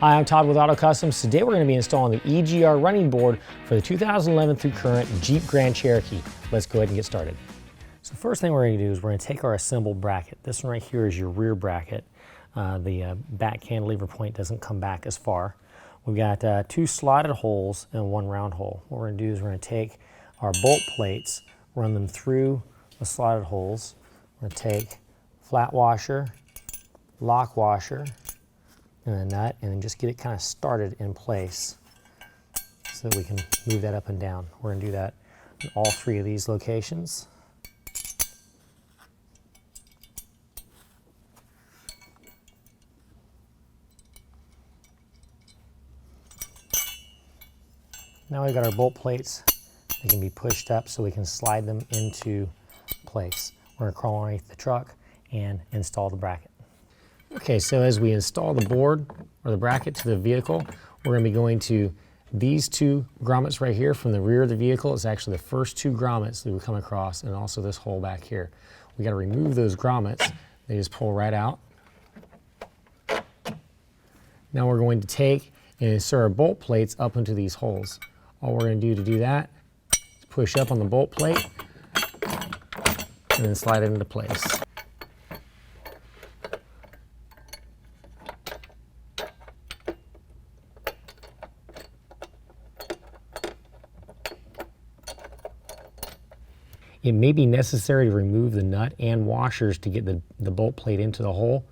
Hi, I'm Todd with Auto Customs. Today we're going to be installing the EGR Running Board for the 2011 through current Jeep Grand Cherokee. Let's go ahead and get started. So first thing we're going to do is we're going to take our assembled bracket. This one right here is your rear bracket. The back cantilever point doesn't come back as far. We've got two slotted holes and one round hole. What we're going to do is we're going to take our bolt plates, run them through the slotted holes. We're going to take flat washer, lock washer, and a nut, and then just get it kind of started in place so that we can move that up and down. We're going to do that in all three of these locations. Now we've got our bolt plates. They can be pushed up so we can slide them into place. We're going to crawl underneath the truck and install the bracket. Okay, so as we install the board or the bracket to the vehicle, we're going to be going to these two grommets right here from the rear of the vehicle. It's actually the first two grommets that we come across, and also this hole back here. We got to remove those grommets. They just pull right out. Now we're going to take and insert our bolt plates up into these holes. All we're going to do that is push up on the bolt plate and then slide it into place. It may be necessary to remove the nut and washers to get the bolt plate into the hole,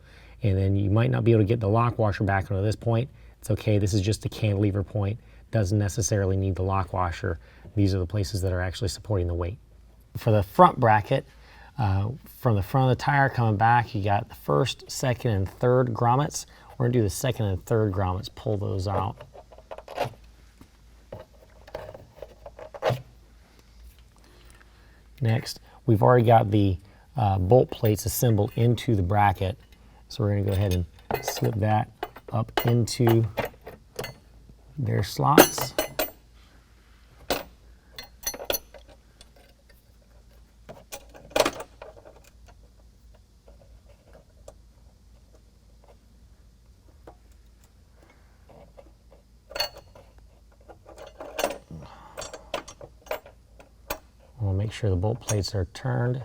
and then you might not be able to get the lock washer back onto this point. It's okay, this is just the cantilever point. Doesn't necessarily need the lock washer. These are the places that are actually supporting the weight. For the front bracket, from the front of the tire coming back, you got the first, second, and third grommets. We're gonna do the second and third grommets, pull those out. Next, we've already got the bolt plates assembled into the bracket. So we're going to go ahead and slip that up into their slots. We'll make sure the bolt plates are turned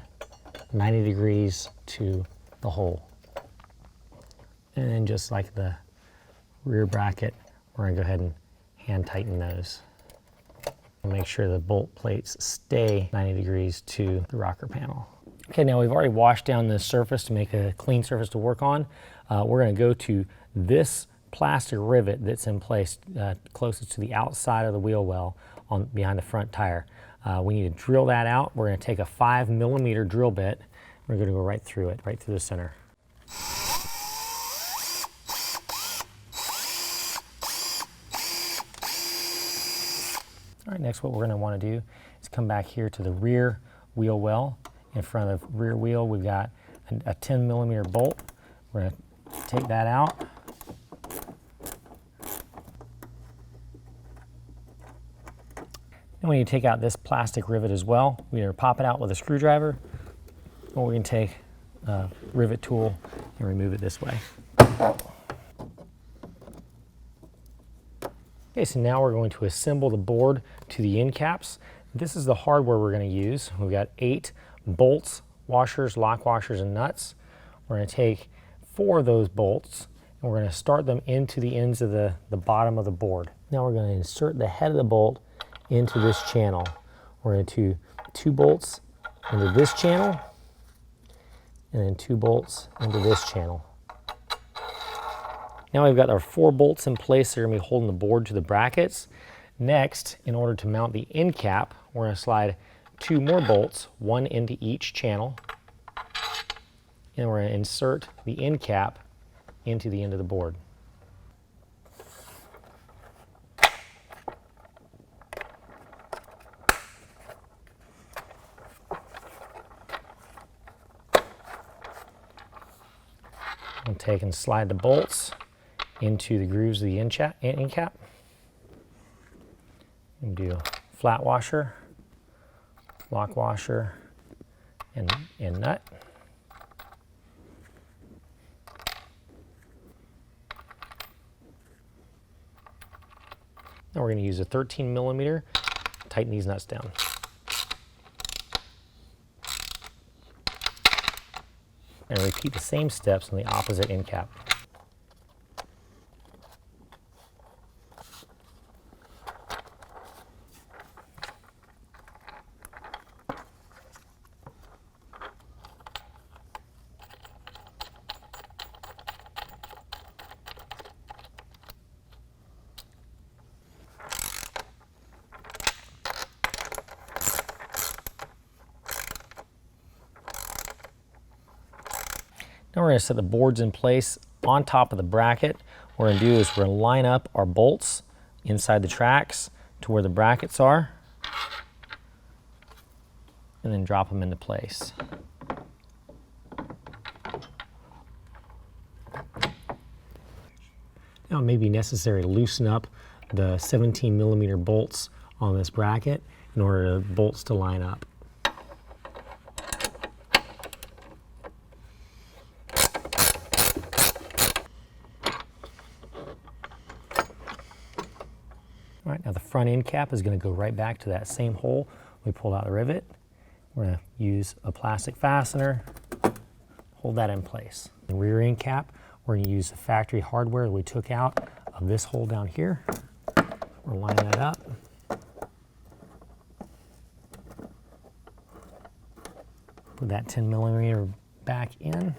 90 degrees to the hole. And then just like the rear bracket, we're going to go ahead and hand tighten those. Make sure the bolt plates stay 90 degrees to the rocker panel. Okay, now we've already washed down this surface to make a clean surface to work on. We're going to go to this plastic rivet that's in place closest to the outside of the wheel well behind the front tire. We need to drill that out. We're going to take a 5mm drill bit. We're going to go right through it, right through the center. All right, next what we're going to want to do is come back here to the rear wheel well. In front of the rear wheel, we've got a 10mm bolt. We're going to take that out. And we need to take out this plastic rivet as well. We either pop it out with a screwdriver, or we can take a rivet tool and remove it this way. Okay, so now we're going to assemble the board to the end caps. This is the hardware we're going to use. We've got 8 bolts, washers, lock washers, and nuts. We're going to take 4 of those bolts, and we're going to start them into the ends of the bottom of the board. Now we're going to insert the head of the bolt into this channel. We're going to do 2 bolts into this channel, and then 2 bolts into this channel. Now we've got our 4 bolts in place. They're going to be holding the board to the brackets. Next, in order to mount the end cap, we're going to slide 2 more bolts, 1 into each channel, and we're going to insert the end cap into the end of the board. We'll take and slide the bolts into the grooves of the end cap. And do flat washer, lock washer, and nut. Now we're going to use a 13 millimeter, tighten these nuts down. And repeat the same steps on the opposite end cap. Now we're going to set the boards in place on top of the bracket. What we're going to do is we're going to line up our bolts inside the tracks to where the brackets are, and then drop them into place. Now it may be necessary to loosen up the 17 millimeter bolts on this bracket in order for the bolts to line up. All right, now the front end cap is going to go right back to that same hole we pulled out the rivet. We're going to use a plastic fastener, hold that in place. The rear end cap, we're going to use the factory hardware that we took out of this hole down here. We'll line that up. Put that 10 millimeter back in.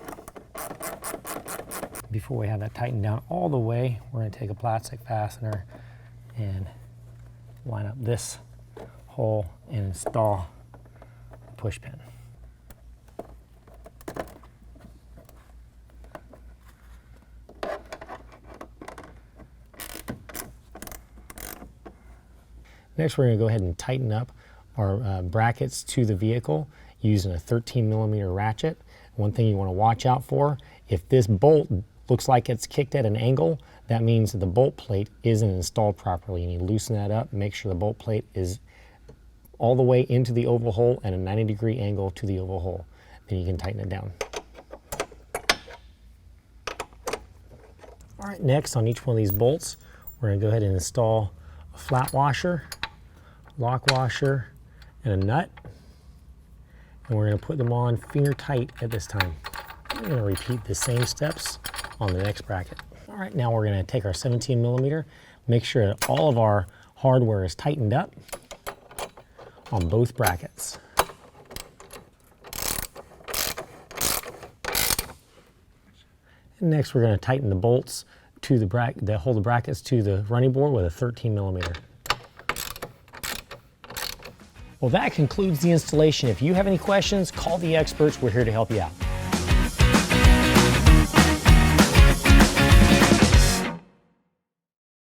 Before we have that tightened down all the way, we're going to take a plastic fastener and line up this hole and install the push pin. Next, we're going to go ahead and tighten up our brackets to the vehicle using a 13 millimeter ratchet. One thing you want to watch out for, if this bolt looks like it's kicked at an angle, that means that the bolt plate isn't installed properly. You need to loosen that up, make sure the bolt plate is all the way into the oval hole and a 90-degree angle to the oval hole. Then you can tighten it down. All right, next on each one of these bolts, we're going to go ahead and install a flat washer, lock washer, and a nut. And we're going to put them on finger tight at this time. We're going to repeat the same steps on the next bracket. All right, now we're going to take our 17 millimeter, make sure that all of our hardware is tightened up on both brackets. And next we're going to tighten the bolts to the bracket that hold the brackets to the running board with a 13 millimeter. Well, that concludes the installation. If you have any questions, call the experts. We're here to help you out.